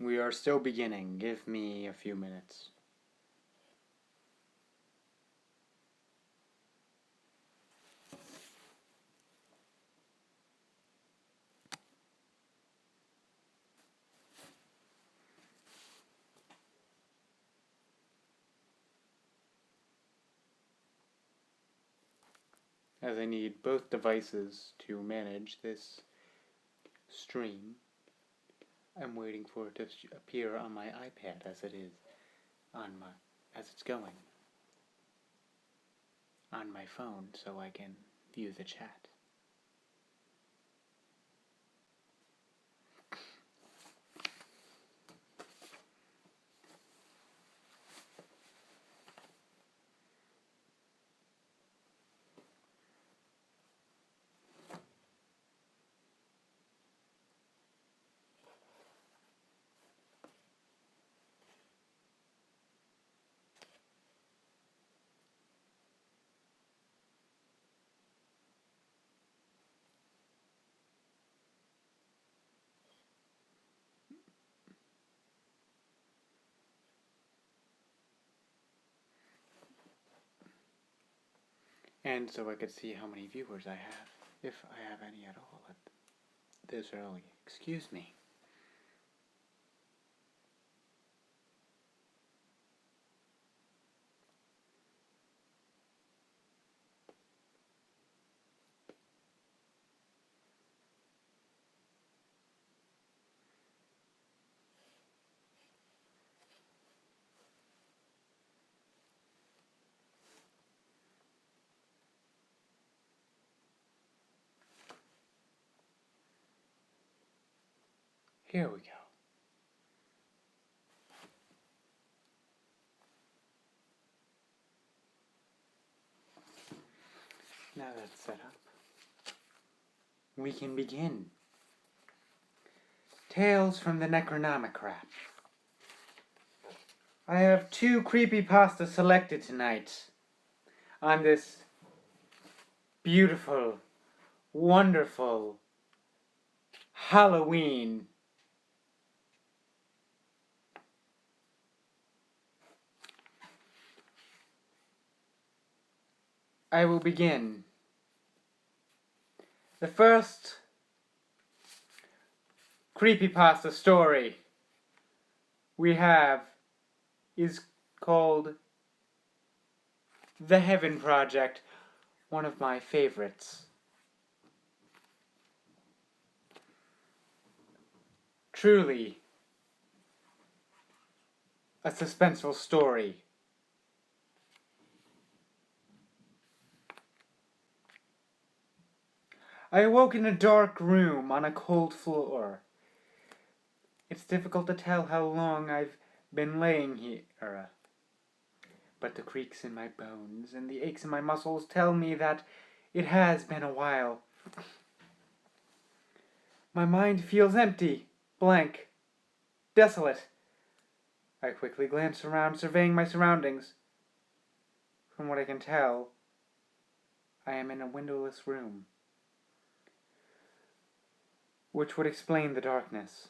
We are still beginning. Give me a few minutes. As I need both devices to manage this stream, I'm waiting for it to appear on my iPad as it is as it's going on my phone so I can view the chat. And so I could see how many viewers I have, if I have any at all at this early. Excuse me. Here we go. Now that's set up, we can begin. Tales from the Necronomicrap. I have 2 creepypastas selected tonight on this beautiful, wonderful Halloween. I will begin. The first creepypasta story we have is called The Heaven Project, one of my favorites. Truly a suspenseful story. I awoke in a dark room on a cold floor. It's difficult to tell how long I've been laying here, but the creaks in my bones and the aches in my muscles tell me that it has been a while. My mind feels empty, blank, desolate. I quickly glance around, surveying my surroundings. From what I can tell, I am in a windowless room, which would explain the darkness.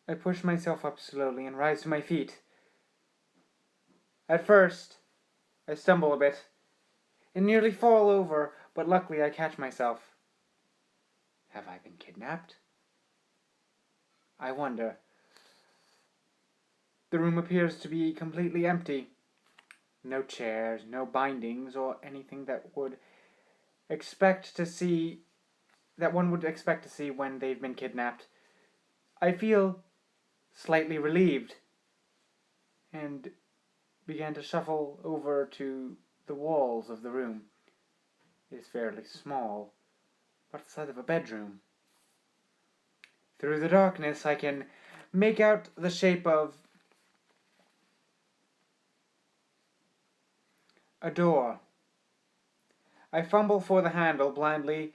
I push myself up slowly and rise to my feet. At first, I stumble a bit and nearly fall over, but luckily I catch myself. Have I been kidnapped? I wonder. The room appears to be completely empty. No chairs, no bindings, or anything that one would expect to see when they've been kidnapped. I feel slightly relieved and began to shuffle over to the walls of the room. It is fairly small, about the size of a bedroom. Through the darkness, I can make out the shape of a door. I fumble for the handle blindly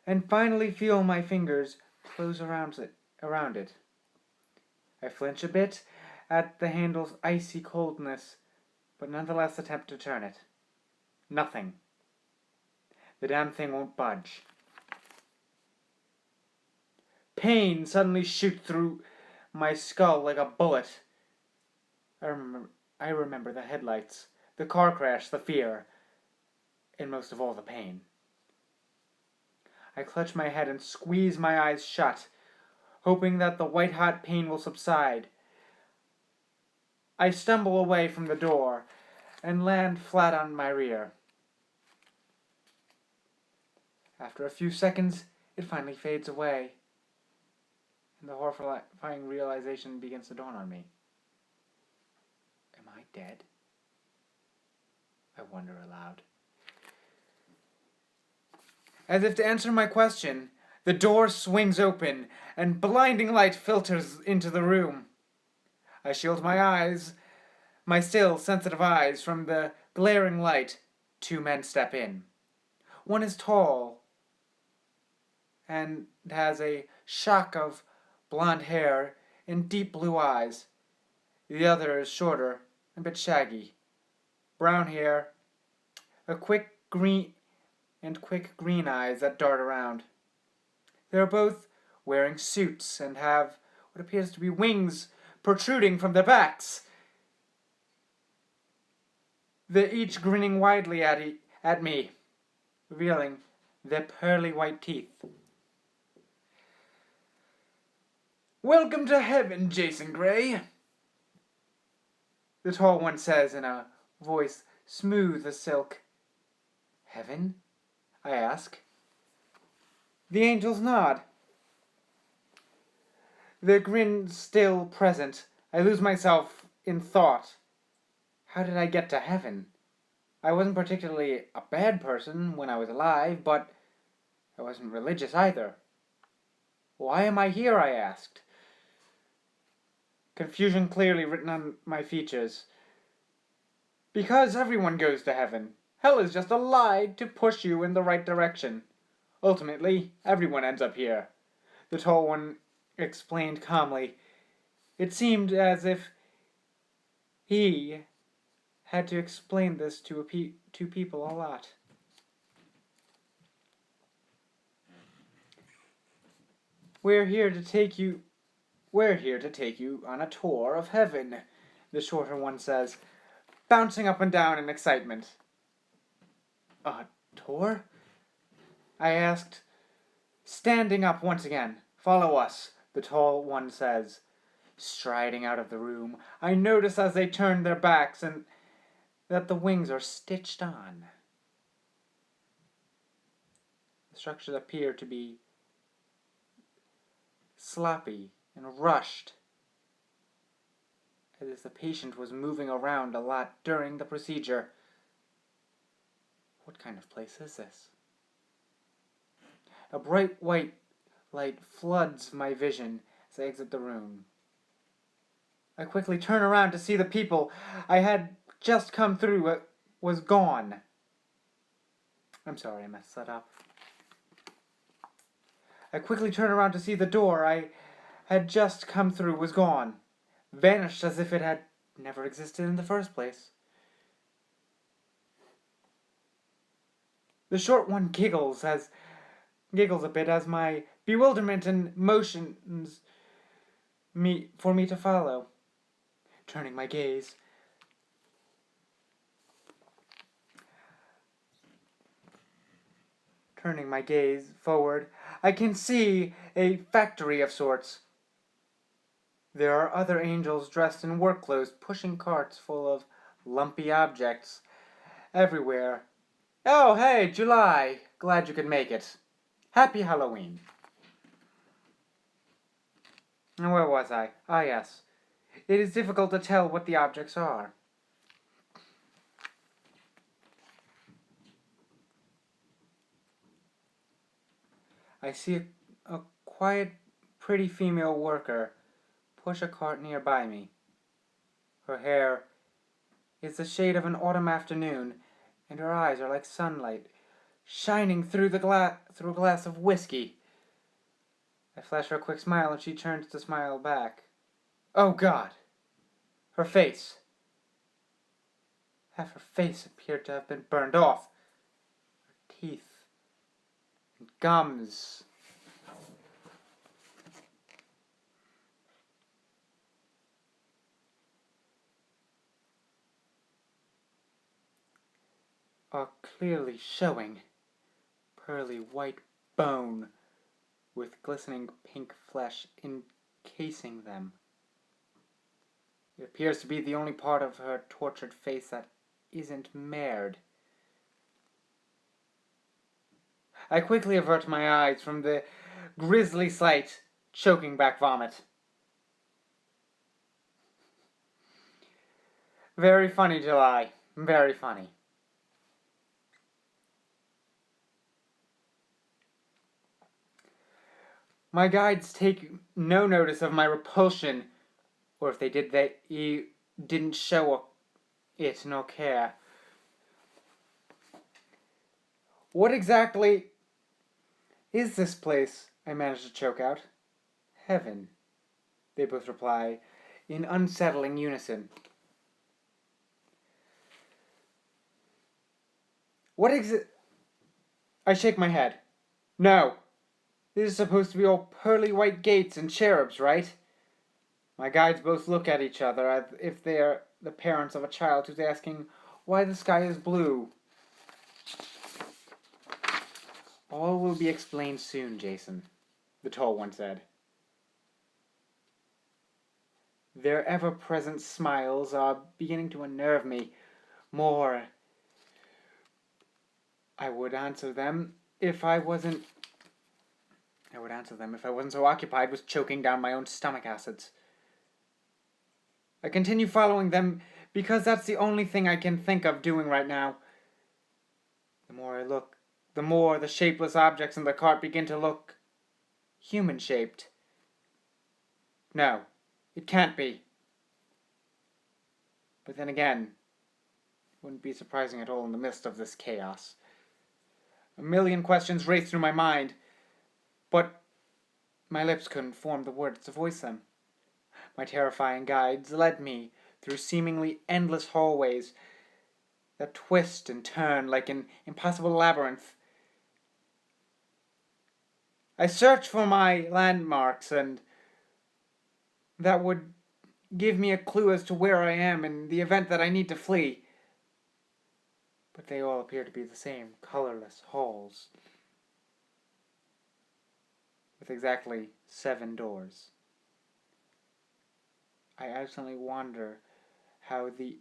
and finally feel my fingers close around it. I flinch a bit at the handle's icy coldness, but nonetheless attempt to turn it. Nothing. The damn thing won't budge. Pain suddenly shoots through my skull like a bullet. I remember the headlights, the car crash, the fear, and most of all the pain. I clutch my head and squeeze my eyes shut, hoping that the white-hot pain will subside. I stumble away from the door and land flat on my rear. After a few seconds, it finally fades away, and the horrifying realization begins to dawn on me. Am I dead? I wonder aloud. As if to answer my question, the door swings open, and blinding light filters into the room. I shield my eyes, my still sensitive eyes, from the glaring light. 2 men step in. One is tall and has a shock of blonde hair and deep blue eyes. The other is shorter, a bit shaggy. Brown hair, quick green eyes that dart around. They are both wearing suits and have what appears to be wings protruding from their backs. They're each grinning widely at me, revealing their pearly white teeth. "Welcome to heaven, Jason Gray," the tall one says in a voice smooth as silk. "Heaven?" I ask. The angels nod. Their grin still present, I lose myself in thought. How did I get to heaven? I wasn't particularly a bad person when I was alive, but I wasn't religious either. Why am I here, I asked. Confusion clearly written on my features. Because everyone goes to heaven. Hell is just a lie to push you in the right direction. Ultimately, everyone ends up here, the tall one explained calmly. It seemed as if he had to explain this to people a lot. We're here to take you on a tour of heaven, the shorter one says, bouncing up and down in excitement. A tour? I asked, standing up once again. Follow us, the tall one says, striding out of the room. I notice as they turn their backs and that the wings are stitched on. The structures appear to be sloppy and rushed, as if the patient was moving around a lot during the procedure. What kind of place is this? A bright white light floods my vision as I exit the room. I quickly turn around to see the people I had just come through was gone. I'm sorry, I messed that up. I quickly turn around to see the door I had just come through was gone, vanished as if it had never existed in the first place. The short one giggles a bit as my bewilderment and motions for me to follow. Turning my gaze forward, I can see a factory of sorts. There are other angels dressed in work clothes pushing carts full of lumpy objects everywhere. Oh, hey, July! Glad you could make it. Happy Halloween. And where was I? Ah, yes. It is difficult to tell what the objects are. I see a quiet, pretty female worker push a cart nearby me. Her hair is the shade of an autumn afternoon, and her eyes are like sunlight, shining through a glass of whiskey. I flash her a quick smile, and she turns to smile back. Oh, God! Her face. Half her face appeared to have been burned off. Her teeth and gums are clearly showing. Pearly white bone with glistening pink flesh encasing them. It appears to be the only part of her tortured face that isn't marred. I quickly avert my eyes from the grisly sight, choking back vomit. Very funny, July. Very funny. My guides take no notice of my repulsion, or if they did, they didn't show it nor care. What exactly is this place? I managed to choke out. Heaven, they both reply in unsettling unison. What I shake my head. No. This is supposed to be all pearly white gates and cherubs, right? My guides both look at each other as if they are the parents of a child who's asking why the sky is blue. All will be explained soon, Jason, the tall one said. Their ever-present smiles are beginning to unnerve me more. I would answer them if I wasn't so occupied with choking down my own stomach acids. I continue following them because that's the only thing I can think of doing right now. The more I look, the more the shapeless objects in the cart begin to look human-shaped. No, it can't be. But then again, it wouldn't be surprising at all in the midst of this chaos. A million questions raced through my mind, but my lips couldn't form the words to voice them. My terrifying guides led me through seemingly endless hallways that twist and turn like an impossible labyrinth. I searched for my landmarks, and that would give me a clue as to where I am in the event that I need to flee. But they all appear to be the same colorless halls, with exactly 7 doors. I absolutely wonder how the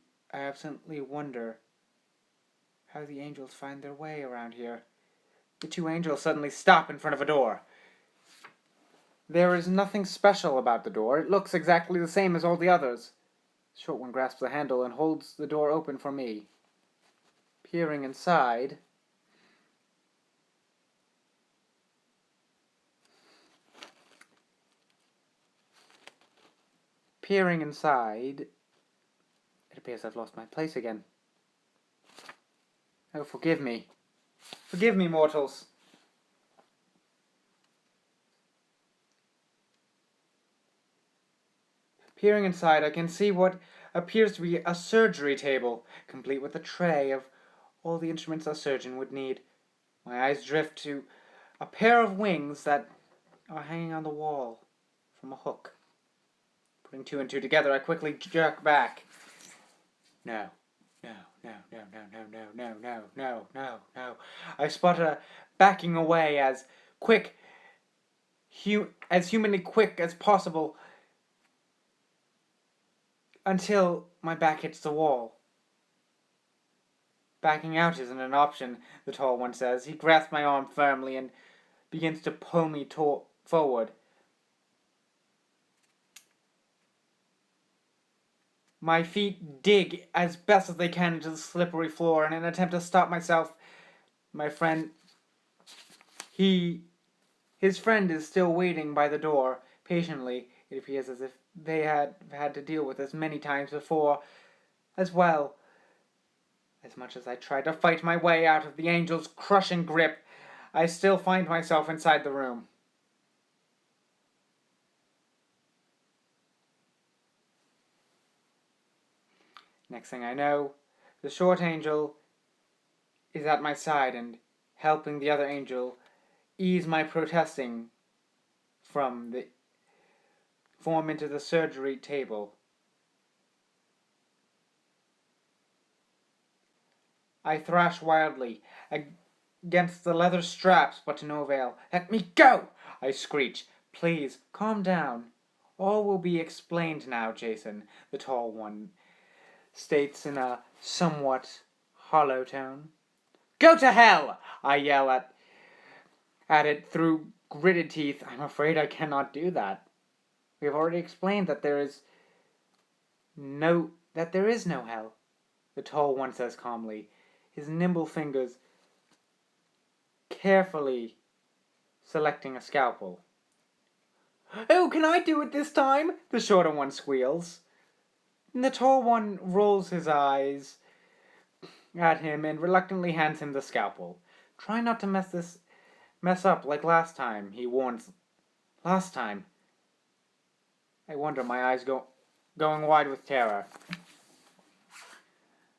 angels find their way around here. The 2 angels suddenly stop in front of a door. There is nothing special about the door. It looks exactly the same as all the others. The short one grasps the handle and holds the door open for me. Peering inside, it appears I've lost my place again. Oh, forgive me. Forgive me, mortals. Peering inside, I can see what appears to be a surgery table, complete with a tray of all the instruments a surgeon would need. My eyes drift to a pair of wings that are hanging on the wall from a hook. Putting 2 and 2 together, I quickly jerk back. No. I spot her backing away as humanly quick as possible until my back hits the wall. Backing out isn't an option, the tall one says. He grasps my arm firmly and begins to pull me forward. My feet dig as best as they can into the slippery floor in an attempt to stop myself. My friend, his friend is still waiting by the door, patiently. It appears as if they had had to deal with this many times before, as well. As much as I try to fight my way out of the angel's crushing grip, I still find myself inside the room. Next thing I know, The short angel is at my side and helping the other angel ease my protesting from the form into the surgery table. I thrash wildly against the leather straps, but to no avail. "Let me go!" I screech. "Please, calm down. All will be explained now, Jason," the tall one states in a somewhat hollow tone. "Go to hell!" I yell at it through gritted teeth. "I'm afraid I cannot do that. We have already explained that there is no hell," the tall one says calmly, his nimble fingers carefully selecting a scalpel. "Oh, can I do it this time?" the shorter one squeals. And the tall one rolls his eyes at him and reluctantly hands him the scalpel. "Try not to mess up like last time," he warns. "Last time?" I wonder, my eyes going wide with terror.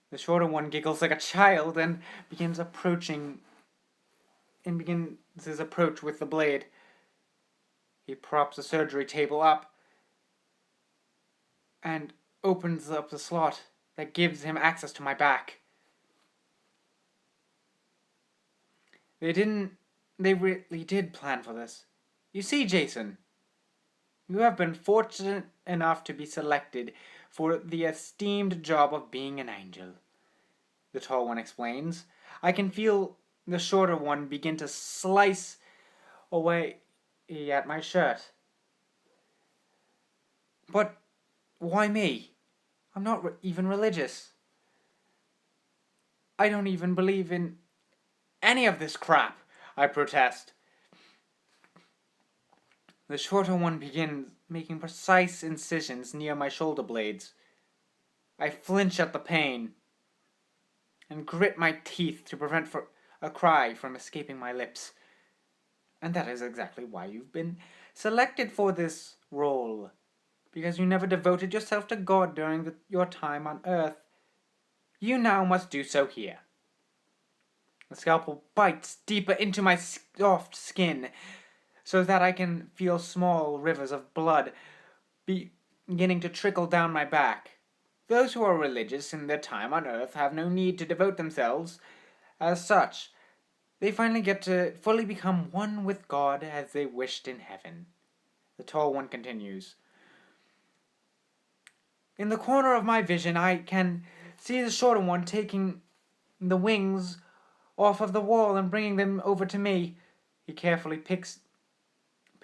The shorter one giggles like a child and begins his approach with the blade. He props the surgery table up and opens up the slot that gives him access to my back. They really did plan for this. You see, Jason, you have been fortunate enough to be selected for the esteemed job of being an angel," the tall one explains. I can feel the shorter one begin to slice away at my shirt. "But why me? I'm not even religious. I don't even believe in any of this crap," I protest. The shorter one begins making precise incisions near my shoulder blades. I flinch at the pain and grit my teeth to prevent a cry from escaping my lips. "And that is exactly why you've been selected for this role. Because you never devoted yourself to God during your time on Earth. You now must do so here." The scalpel bites deeper into my soft skin so that I can feel small rivers of blood beginning to trickle down my back. Those who are religious in their time on Earth have no need to devote themselves as such. They finally get to fully become one with God as they wished in heaven. The tall one continues. In the corner of my vision, I can see the shorter one taking the wings off of the wall and bringing them over to me. He carefully picks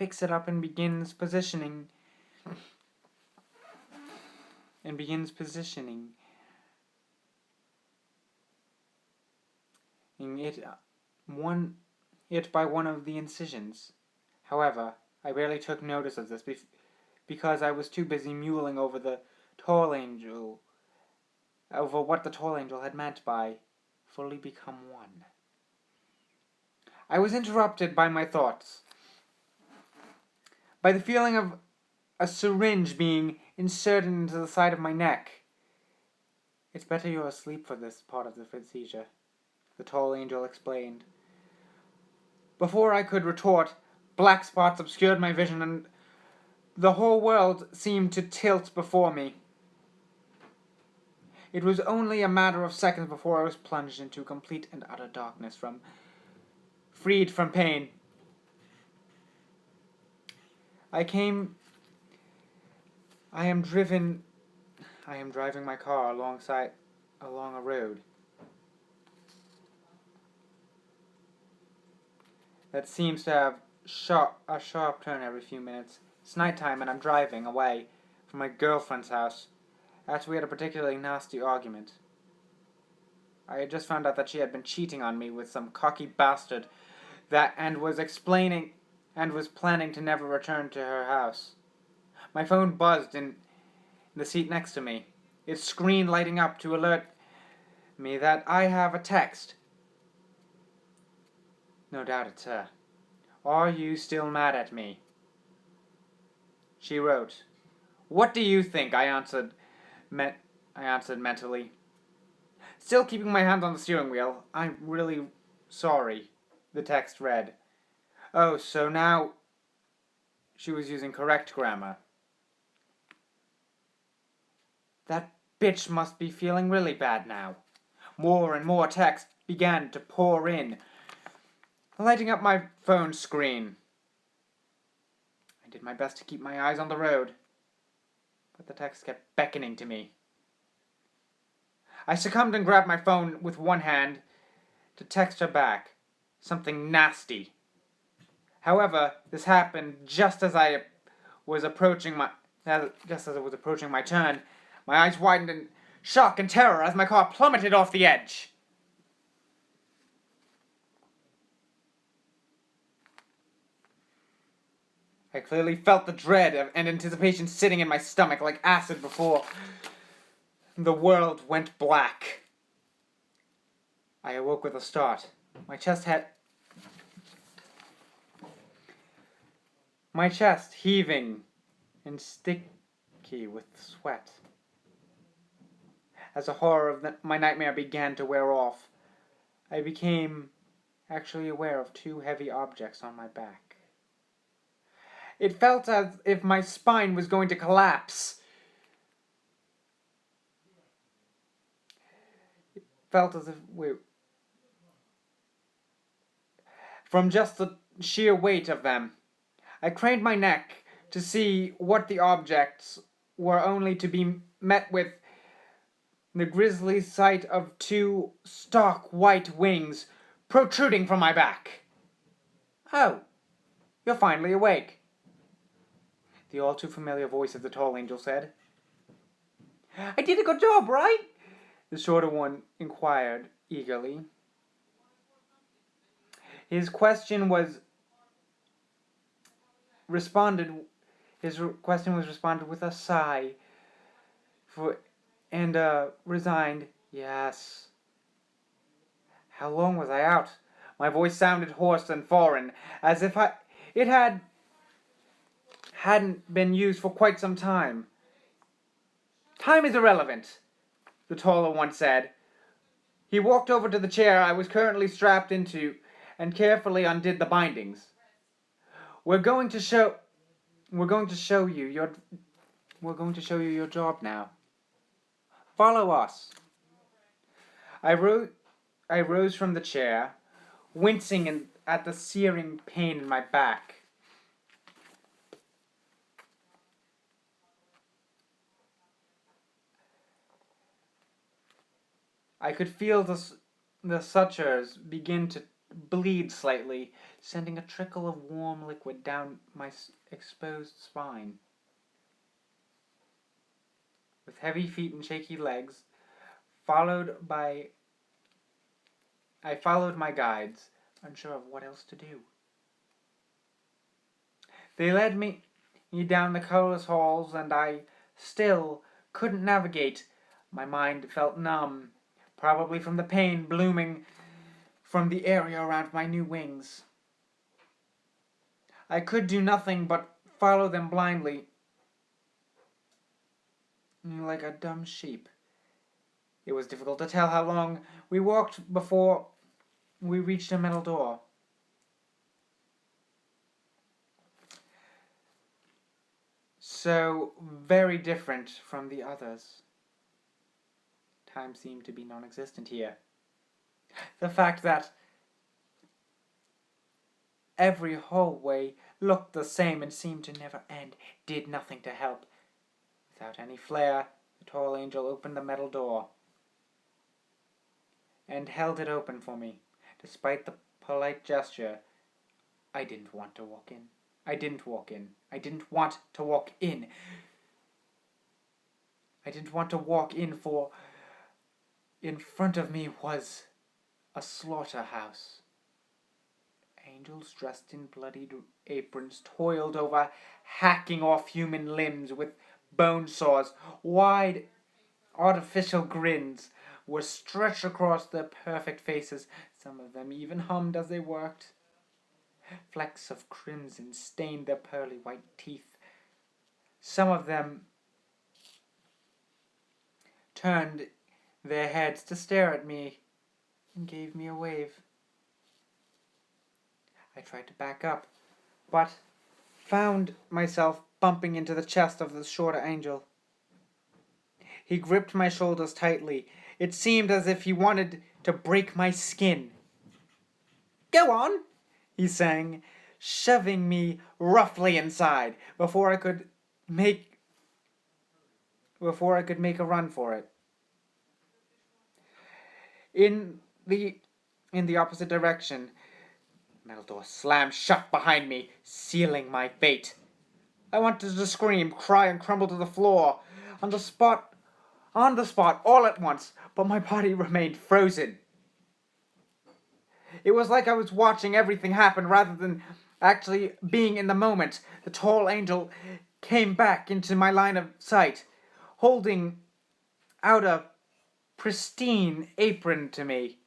it up and begins positioning it by one of the incisions. However, I barely took notice of this because I was too busy mulling over what the tall angel had meant by fully become one. I was interrupted by my thoughts, by the feeling of a syringe being inserted into the side of my neck. "It's better you're asleep for this part of the procedure," the tall angel explained. Before I could retort, black spots obscured my vision and the whole world seemed to tilt before me. It was only a matter of seconds before I was plunged into complete and utter darkness, freed from pain. I am driving my car along a road that seems to have a sharp turn every few minutes. It's nighttime and I'm driving away from my girlfriend's house after we had a particularly nasty argument. I had just found out that she had been cheating on me with some cocky bastard and was planning to never return to her house. My phone buzzed in the seat next to me, its screen lighting up to alert me that I have a text. No doubt it's her. "Are you still mad at me?" She wrote. "What do you think?" I answered mentally. Still keeping my hand on the steering wheel. I'm really sorry, the text read. Oh, so now she was using correct grammar. That bitch must be feeling really bad now. More and more text began to pour in, lighting up my phone screen. I did my best to keep my eyes on the road, but the text kept beckoning to me. I succumbed and grabbed my phone with one hand to text her back something nasty. However, this happened just as I was approaching my turn. My eyes widened in shock and terror as my car plummeted off the edge. I clearly felt the dread and anticipation sitting in my stomach like acid before the world went black. I awoke with a start. My chest heaving and sticky with sweat. As the horror of my nightmare began to wear off, I became actually aware of two heavy objects on my back. It felt as if my spine was going to collapse. It felt as if from just the sheer weight of them. I craned my neck to see what the objects were, only to be met with the grisly sight of two stark white wings protruding from my back. Oh, you're finally awake, the all too familiar voice of the tall angel said. I did a good job, right? The shorter one inquired eagerly. His question was responded with a sigh and a resigned yes. How long was I out? My voice sounded hoarse and foreign, as if hadn't been used for quite some time. Time is irrelevant, the taller one said. He walked over to the chair I was currently strapped into and carefully undid the bindings. We're going to show you your job now. Follow us. I rose from the chair, wincing at the searing pain in my back. I could feel the sutures begin to bleed slightly, sending a trickle of warm liquid down my exposed spine. With heavy feet and shaky legs, I followed my guides, unsure of what else to do. They led me down the colorless halls, and I still couldn't navigate. My mind felt numb, probably from the pain blooming from the area around my new wings. I could do nothing but follow them blindly, like a dumb sheep. It was difficult to tell how long we walked before we reached a metal door. So very different from the others. Time seemed to be non-existent here. The fact that every hallway looked the same and seemed to never end did nothing to help. Without any flair, the tall angel opened the metal door and held it open for me. Despite the polite gesture, I didn't want to walk in. I didn't want to walk in, for in front of me was a slaughterhouse. Angels dressed in bloodied aprons toiled over, hacking off human limbs with bone saws. Wide, artificial grins were stretched across their perfect faces. Some of them even hummed as they worked. Flecks of crimson stained their pearly white teeth. Some of them turned their heads to stare at me and gave me a wave. I tried to back up, but found myself bumping into the chest of the shorter angel. He gripped my shoulders tightly. It seemed as if he wanted to break my skin. "Go on," he sang, shoving me roughly inside before I could make a run for it. In the opposite direction, the metal door slammed shut behind me, sealing my fate. I wanted to scream, cry, and crumble to the floor on the spot, all at once, but my body remained frozen. It was like I was watching everything happen rather than actually being in the moment. The tall angel came back into my line of sight, holding out a pristine apron to me.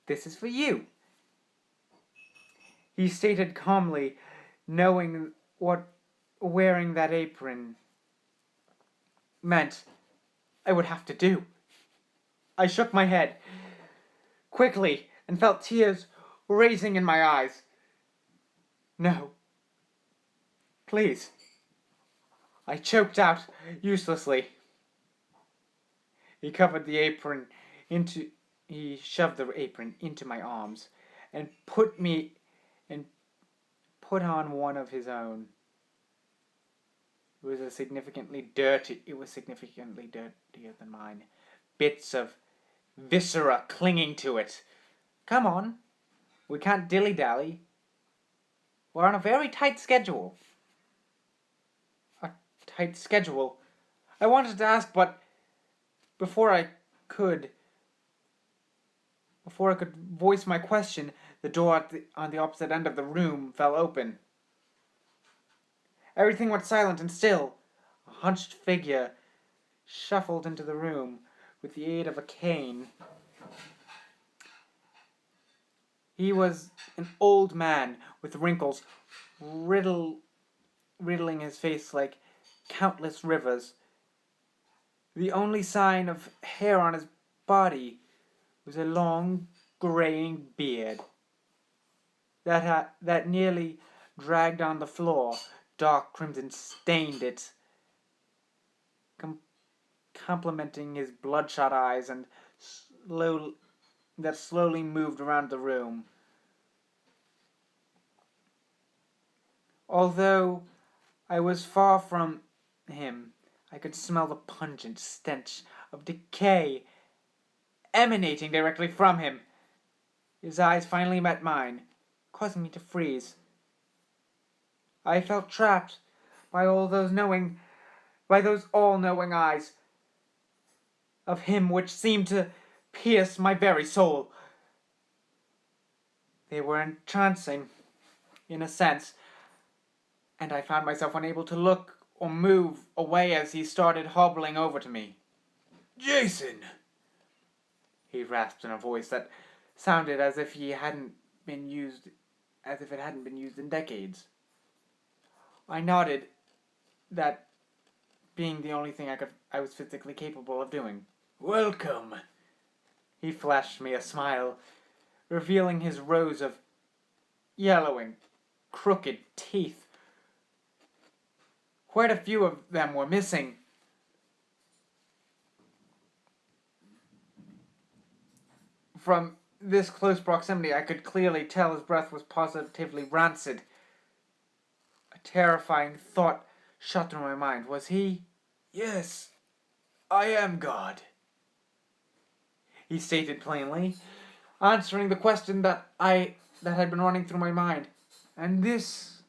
"This is for you," he stated calmly, knowing what wearing that apron meant I would have to do. I shook my head quickly and felt tears raising in my eyes. "No. Please." I choked out uselessly. He shoved the apron into my arms and put on one of his own. It was significantly dirtier than mine. Bits of viscera clinging to it. "Come on. We can't dilly-dally. We're on a very tight schedule." A tight schedule? I wanted to ask, but before I could voice my question, the door on the opposite end of the room fell open. Everything went silent and still. A hunched figure shuffled into the room with the aid of a cane. He was an old man with wrinkles riddling his face like countless rivers. The only sign of hair on his body was a long, graying beard that nearly dragged on the floor. Dark crimson stained it, complementing his bloodshot eyes and slowly moved around the room. Although I was far from him, I could smell the pungent stench of decay emanating directly from him. His eyes finally met mine, causing me to freeze. I felt trapped by those all-knowing eyes of him which seemed to pierce my very soul. They were entrancing, in a sense, and I found myself unable to look or move away as he started hobbling over to me. "Jason!" he rasped in a voice that sounded as if it hadn't been used in decades. I nodded, that being the only thing I was physically capable of doing. "Welcome." He flashed me a smile, revealing his rows of yellowing, crooked teeth. Quite a few of them were missing. From this close proximity, I could clearly tell his breath was positively rancid. A terrifying thought shot through my mind. Was he? "Yes, I am God," he stated plainly, answering the question that had been running through my mind. "And this,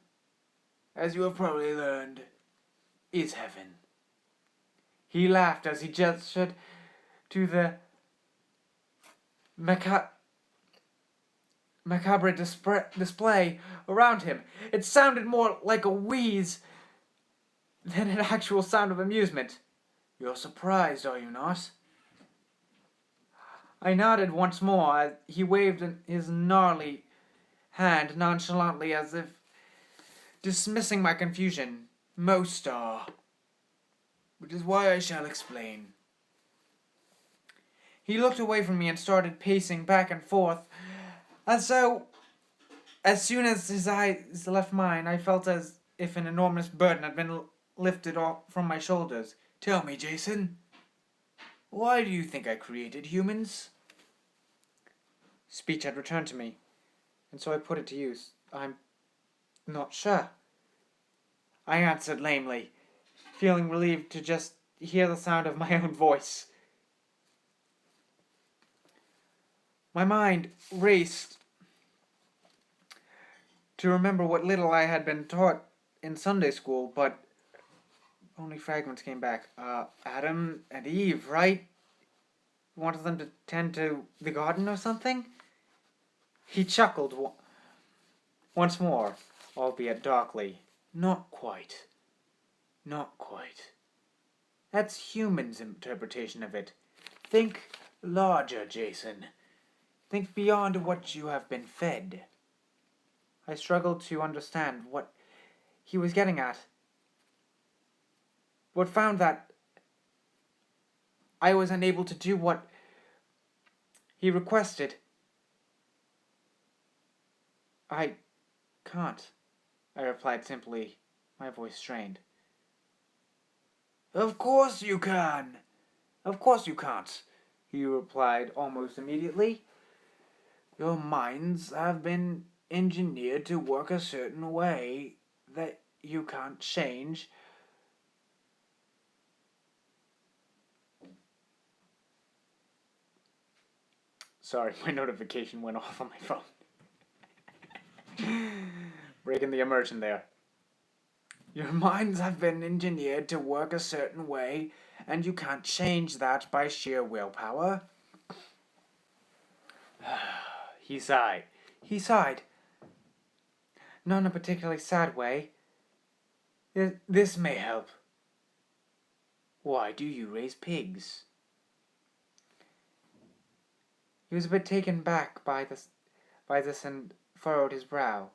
as you have probably learned, is heaven." He laughed as he gestured to the macabre display around him. It sounded more like a wheeze than an actual sound of amusement. "You're surprised, are you not?" I nodded once more as he waved his gnarly hand nonchalantly as if dismissing my confusion. "Most are. Which is why I shall explain." He looked away from me and started pacing back and forth. And so, as soon as his eyes left mine, I felt as if an enormous burden had been lifted off from my shoulders. Tell me, Jason, why do you think I created humans? Speech had returned to me, and so I put it to use. I'm not sure, I answered lamely, feeling relieved to just hear the sound of my own voice. My mind raced to remember what little I had been taught in Sunday school, but only fragments came back. Adam and Eve, right? You wanted them to tend to the garden or something? He chuckled once more, albeit darkly. Not quite. Not quite. That's humans' interpretation of it. Think larger, Jason. Think beyond what you have been fed. I struggled to understand what he was getting at, but found that I was unable to do what he requested. I can't, I replied simply, my voice strained. Of course you can. Of course you can't, he replied almost immediately. Your minds have been engineered to work a certain way that you can't change. Sorry, my notification went off on my phone. Breaking the immersion there. Your minds have been engineered to work a certain way, and you can't change that by sheer willpower. He sighed. Not in a particularly sad way. This may help. Why do you raise pigs? He was a bit taken back by this and furrowed his brow.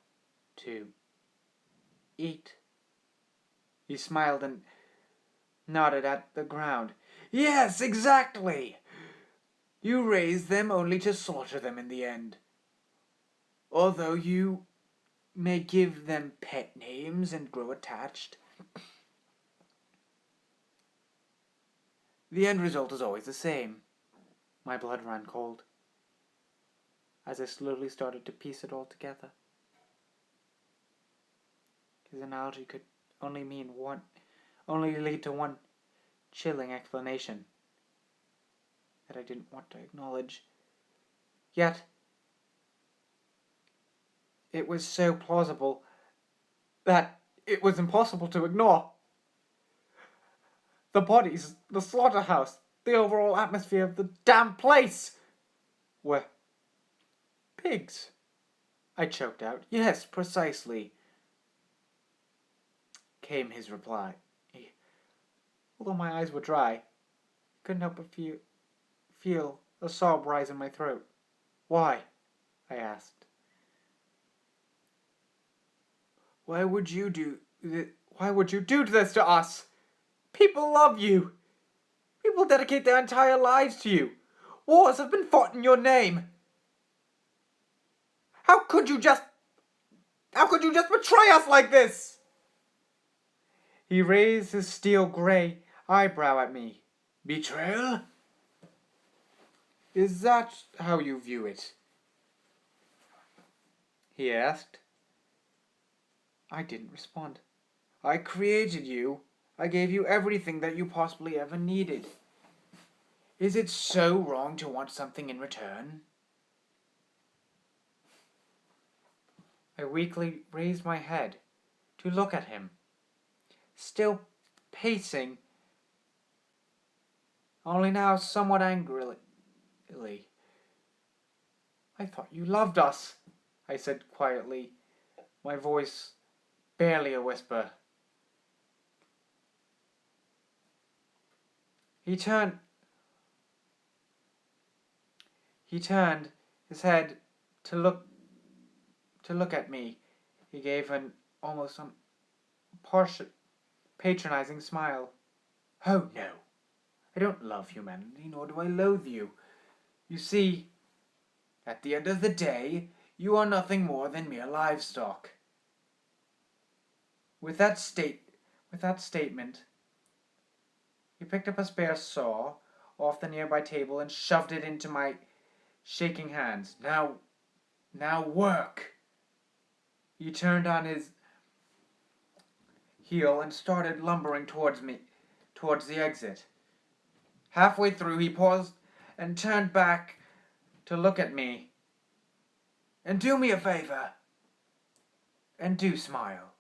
To eat. He smiled and nodded at the ground. Yes, exactly! You raise them only to slaughter them in the end. Although you may give them pet names and grow attached, the end result is always the same. My blood ran cold as I slowly started to piece it all together. His analogy could only lead to one chilling explanation that I didn't want to acknowledge. Yet, it was so plausible that it was impossible to ignore. The bodies, the slaughterhouse, the overall atmosphere of the damn place were pigs. I choked out. Yes, precisely, came his reply. Although my eyes were dry, I couldn't help but feel a sob rise in my throat. Why? I asked. Why would you do this to us? People love you. People dedicate their entire lives to you. Wars have been fought in your name. How could you just betray us like this? He raised his steel gray eyebrow at me. Betrayal? Is that how you view it? He asked. I didn't respond. I created you. I gave you everything that you possibly ever needed. Is it so wrong to want something in return? I weakly raised my head to look at him, still pacing, only now somewhat angrily. I thought you loved us, I said quietly, my voice barely a whisper. He turned his head to look at me. He gave an almost partial patronizing smile. Oh no, I don't love humanity, nor do I loathe you. You see, at the end of the day, you are nothing more than mere livestock. With that statement, he picked up a spare saw off the nearby table and shoved it into my shaking hands. Now work! He turned on his heel and started lumbering towards the exit. Halfway through, he paused and turned back to look at me. And do me a favor. And do smile.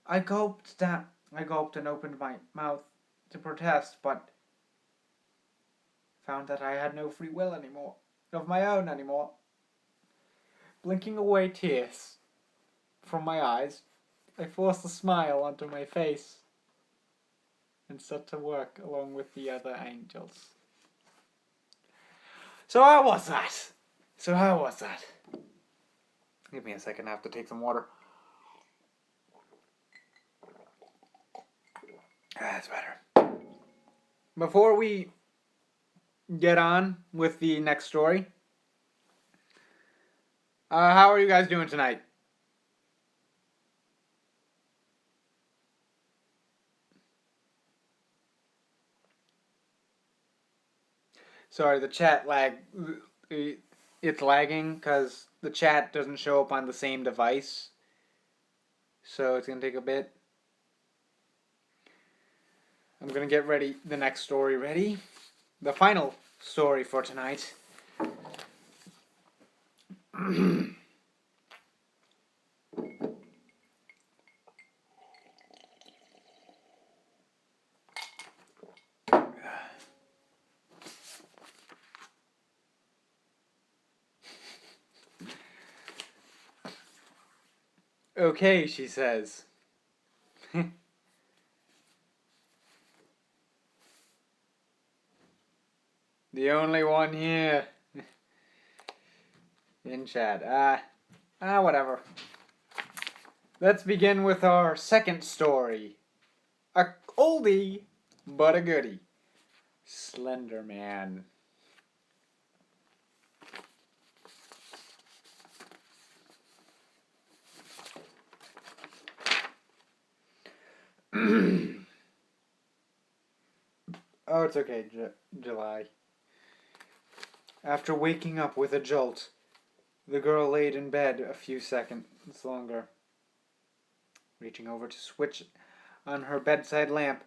I gulped and opened my mouth to protest, but found that I had no free will of my own anymore. Blinking away tears from my eyes, I forced a smile onto my face and set to work along with the other angels. So how was that? Give me a second, I have to take some water. That's better. Before we get on with the next story, how are you guys doing tonight? Sorry, the chat it's lagging because the chat doesn't show up on the same device. So it's going to take a bit. I'm going to get the next story ready. The final story for tonight. Okay, she says. The only one here. In chat. Whatever. Let's begin with our second story. A oldie, but a goodie. Slender Man. Oh, it's okay, July. After waking up with a jolt, the girl laid in bed a few seconds longer. Reaching over to switch on her bedside lamp,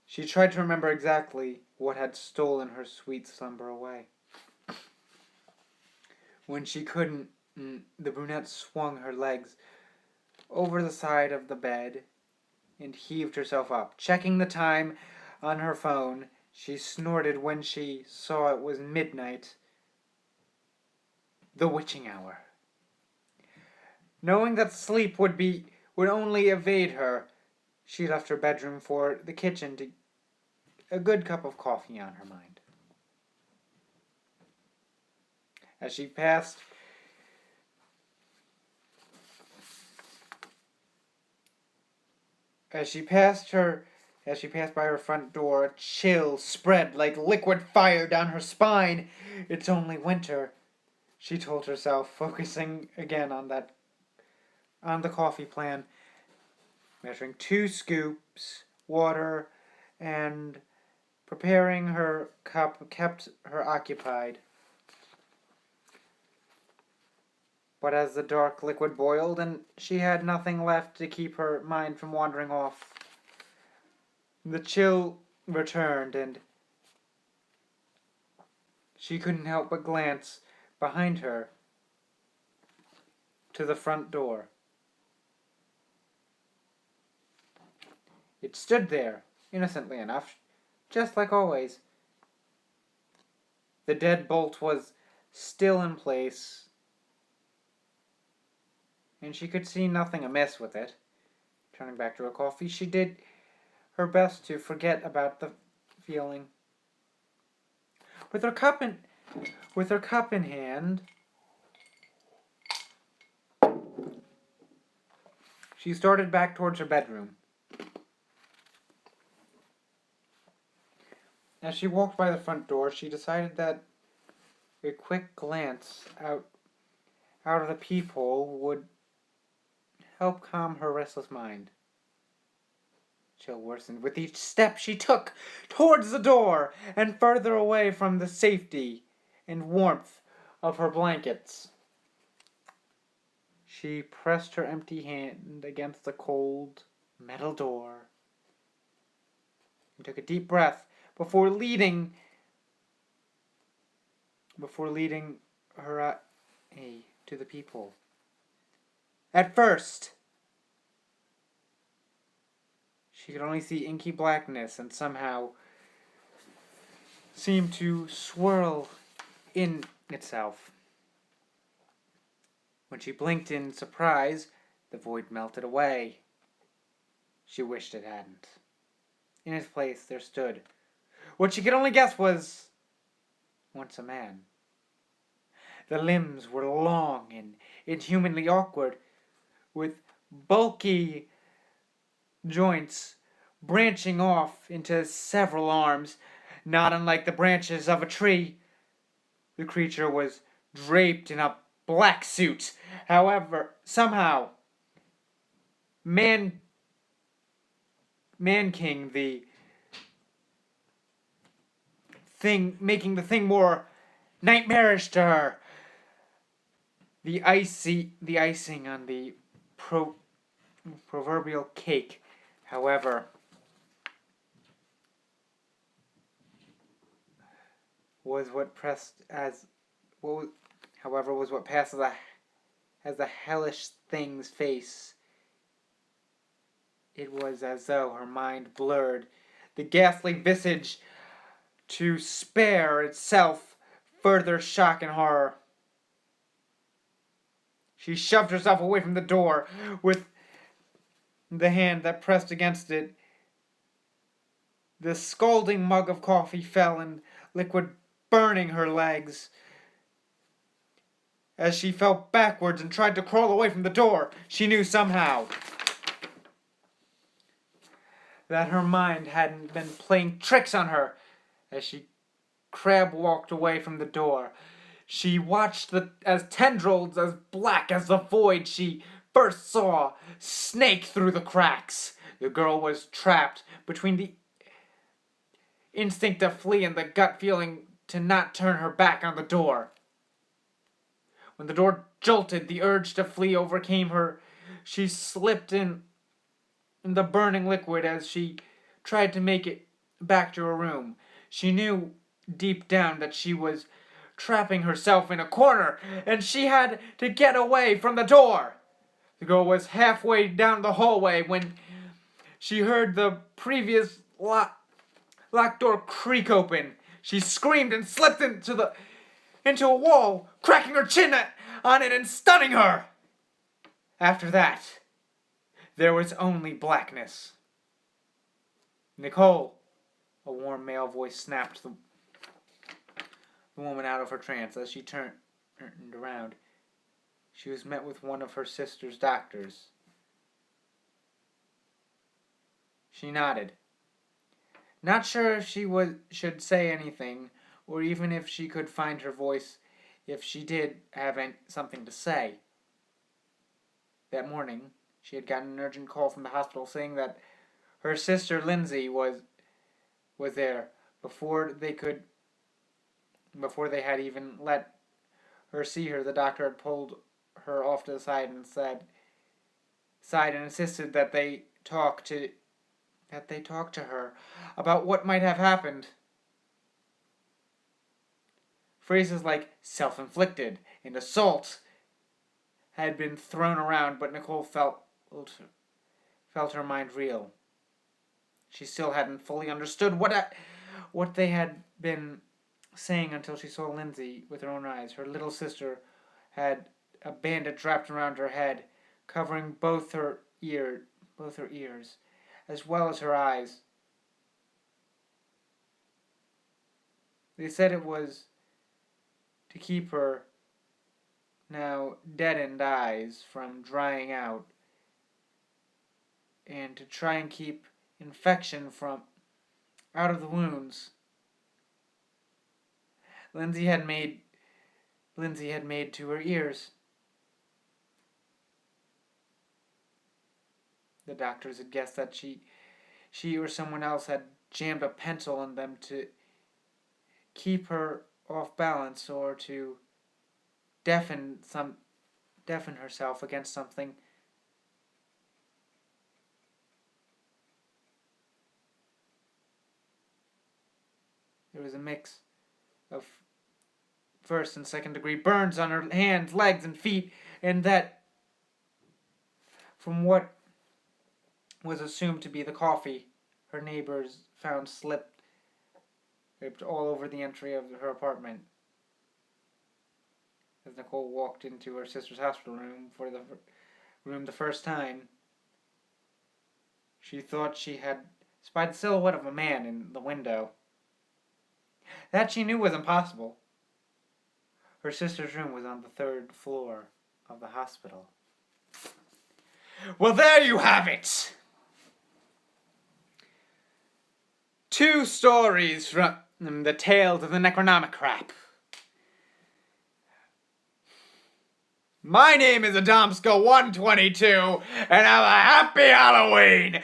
she tried to remember exactly what had stolen her sweet slumber away. When she couldn't, the brunette swung her legs over the side of the bed and heaved herself up. Checking the time on her phone, she snorted when she saw it was midnight, the witching hour. Knowing that sleep would only evade her, she left her bedroom for the kitchen to a good cup of coffee on her mind. As she passed by her front door, a chill spread like liquid fire down her spine. It's only winter, she told herself, focusing again on the coffee plan, measuring 2 scoops, water, and preparing her cup kept her occupied. But as the dark liquid boiled, and she had nothing left to keep her mind from wandering off, the chill returned, and she couldn't help but glance behind her to the front door. It stood there, innocently enough, just like always. The deadbolt was still in place, and she could see nothing amiss with it. Turning back to her coffee, she did her best to forget about the feeling. With her cup in hand, she started back towards her bedroom. As she walked by the front door, she decided that a quick glance out of the peephole would help calm her restless mind. Chill worsened with each step she took towards the door and further away from the safety and warmth of her blankets. She pressed her empty hand against the cold metal door and took a deep breath before leading her to the peephole. At first, she could only see inky blackness and somehow seemed to swirl in itself. When she blinked in surprise, the void melted away. She wished it hadn't. In its place there stood what she could only guess was once a man. The limbs were long and inhumanly awkward, with bulky joints branching off into several arms, not unlike the branches of a tree. The creature was draped in a black suit. However, somehow, Man King, the thing, making the thing more nightmarish to her. The icing on the proverbial cake, however, was what passed as the hellish thing's face. It was as though her mind blurred, the ghastly visage to spare itself further shock and horror. She shoved herself away from the door with the hand that pressed against it. The scalding mug of coffee fell in liquid, burning her legs. As she fell backwards and tried to crawl away from the door, she knew somehow that her mind hadn't been playing tricks on her. As she crab walked away from the door, she watched as tendrils as black as the void she first saw snake through the cracks. The girl was trapped between the instinct to flee and the gut feeling to not turn her back on the door. When the door jolted, the urge to flee overcame her. She slipped in the burning liquid as she tried to make it back to her room. She knew deep down that she was trapping herself in a corner, and she had to get away from the door. The girl was halfway down the hallway when she heard the previous locked door creak open. She screamed and slipped into a wall, cracking her chin on it and stunning her. After that, there was only blackness. Nicole, a warm male voice snapped the woman out of her trance. As she turned around, she was met with one of her sister's doctors. She nodded. Not sure if she should say anything, or even if she could find her voice if she did have something to say. That morning, she had gotten an urgent call from the hospital saying that her sister Lindsay was there. Before they had even let her see her, the doctor had pulled her off to the side and insisted that they talk to her about what might have happened. Phrases like self-inflicted and assault had been thrown around, but Nicole felt her mind reel. She still hadn't fully understood what they had been saying until she saw Lindsay with her own eyes. Her little sister had a bandage wrapped around her head, covering both her ears, as well as her eyes. They said it was to keep her now deadened eyes from drying out, and to try and keep infection from out of the wounds. Lindsay had made to her ears. The doctors had guessed that she or someone else had jammed a pencil in them to keep her off balance or to deafen herself against something. There was a mix of first and second degree burns on her hands, legs, and feet, and that, from what was assumed to be the coffee, her neighbors found slipped all over the entry of her apartment. As Nicole walked into her sister's hospital room the first time, she thought she had spied the silhouette of a man in the window. That she knew was impossible. Her sister's room was on the 3rd floor of the hospital. Well, there you have it! 2 stories from the Tales of the Necronomicrap. My name is Adomska122, and have a happy Halloween!